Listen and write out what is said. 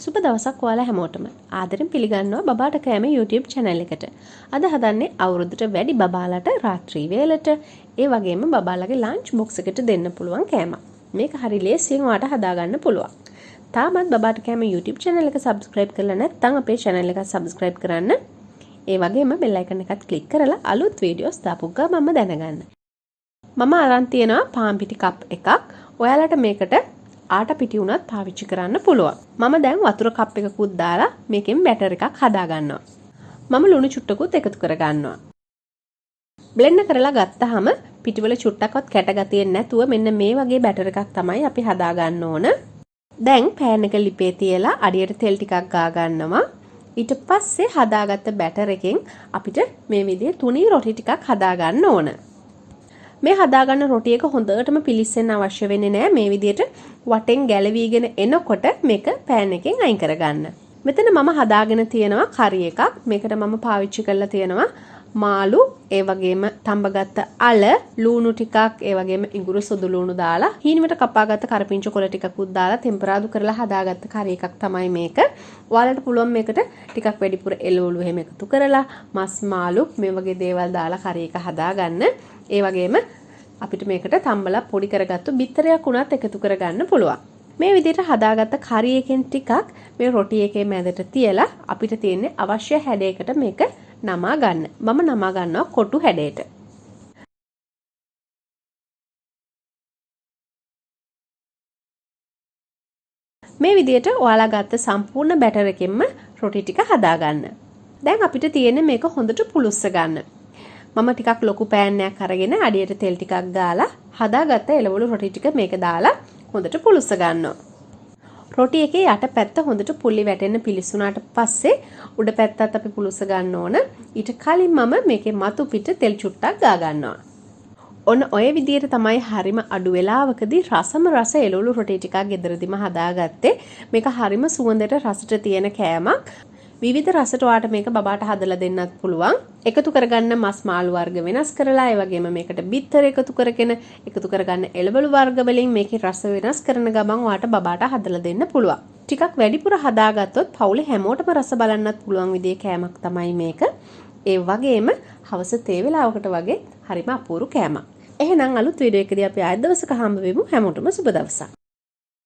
සුබ දවසක් ඔයාලා හැමෝටම. ආදරෙන් පිළිගන්නවා බබාට කෑම YouTube channel එකට. අද හදන්නේ අවුරුද්දට වැඩි බබාලට රාත්‍රී වේලට ඒ වගේම බබාලගේ lunch box එකට දෙන්න පුළුවන් කෑමක්. මේක හරි ලේසියෙන් ඔයාලට හදාගන්න පුළුවන්. තාමත් බබාට කෑම YouTube channel එක subscribe කරලා නැත්නම් අපේ channel එක subscribe කරන්න. ඒ වගේම bell icon එකත් click කරලා අලුත් videos දාපු ගමන්ම දැනගන්න. මම අරන් තියෙනවා පාන් පිටි කප් එකක්. ඔයාලට මේකට ආට පිටි උනත් පාවිච්චි කරන්න පුළුවන්. මම දැන් වතුර කප් එකකුත් දාලා මේකෙන් බැටර් එකක් හදා ගන්නවා. මම ලුණු චුට්ටකුත් එකතු කර ගන්නවා. බ්ලෙන්ඩ් කරලා ගත්තාම පිටිවල චුට්ටක්වත් කැට ගතියෙන් නැතුව මෙන්න මේ වගේ බැටර් එකක් තමයි අපි හදා ගන්න ඕන. දැන් පෑන් එක ලිපේ තියලා අඩියට තෙල් ටිකක් ගා ගන්නවා. ඊට පස්සේ හදාගත්ත බැටර් එකෙන් අපිට මේ විදිහේ තුනී රොටි ටිකක් හදා ගන්න ඕන. මේ හදාගන්න රොටි එක හොඳටම පිලිස්සෙන්න අවශ්‍ය වෙන්නේ නැහැ. මේ විදිහට වටෙන් ගැලවිගෙන එනකොට මේක පෑන් එකෙන් අයින් කරගන්න. මෙතන මම හදාගෙන තියෙනවා කරි එකක්. මේකට මම පාවිච්චි කරලා තියෙනවා මාළු, ඒ වගේම තඹගත්ත අල, ලූණු ටිකක්, ඒ වගේම ඉඟුරු සුදු ලූණු දාලා හීනෙකට කපාගත්ත කරපිංචු කොළ ටිකකුත් දාලා ටෙම්පරාදු කරලා හදාගත්ත කරි එකක් තමයි මේක. ඔයාලට පුළුවන් මේකට ටිකක් වැඩිපුර එළවලු එහෙම එකතු කරලා මස් මාළු මේ වගේ දේවල් දාලා කරි එක හදාගන්න. ඒ වගේම අපිට මේකට තම්බලා පොඩි කරගත්තු බිත්තරයක් උනත් එකතු කරගන්න පුළුවන්. මේ විදිහට හදාගත්ත කරි එකෙන් ටිකක් මේ රොටි එකේ මැදට තියලා අපිට තියෙන්නේ අවශ්‍ය හැඩයකට මේක නමා ගන්න. මම නමා ගන්නවා කොටු හැඩයට. මේ විදිහට ඔයාලා ගත්ත සම්පූර්ණ බැටර් එකෙන්ම රොටි ටික හදා ගන්න. දැන් අපිට තියෙන්නේ මේක හොඳට පුලුස්ස ගන්න. මම ටිකක් ලොකු පෑන් එකක් අරගෙන අඩියට තෙල් ටිකක් ගාලා හදාගත්ත එළවලු රොටි ටික මේක දාලා හොඳට පුලුස්ස ගන්නවා. රොටි එකේ යට පැත්ත හොඳට පුල්ලි වැටෙන්න පිලිසුනාට පස්සේ උඩ පැත්තත් අපි පුලුස්ස ගන්න ඕන. ඊට කලින් මම මේකේ මතු පිට තෙල් චුට්ටක් ගා ගන්නවා. ඔන්න ඔය විදිහට තමයි හරිම අඩු වෙලාවකදී රසම රස එළවලු රොටි ටිකක් ගෙදරදිම හදාගත්තේ. මේක හරිම සුවඳට රසට තියෙන කෑමක්. විවිධ රසට ඔයාට මේක බබාට හදලා දෙන්නත් පුළුවන්. එකතු කරගන්න මස් මාළු වර්ග වෙනස් කරලා ඒ වගේම මේකට බිත්තර එකතු කරගෙන එකතු කරගන්න එළවලු වර්ග වලින් මේකේ රස වෙනස් කරන ගමන් ඔයාට බබාට හදලා දෙන්න පුළුවන්. ටිකක් වැඩිපුර හදාගත්තොත් පවුලේ හැමෝටම රස බලන්නත් පුළුවන් විදිහේ කෑමක් තමයි මේක. ඒ වගේම හවස තේ වේලාවකට වගේ හරිම අපූර්ව කෑමක්. එහෙනම් අලුත් වීඩියෝ එකදී අපි ආයෙත් දවසක හම්බ වෙමු. හැමෝටම සුබ දවසක්.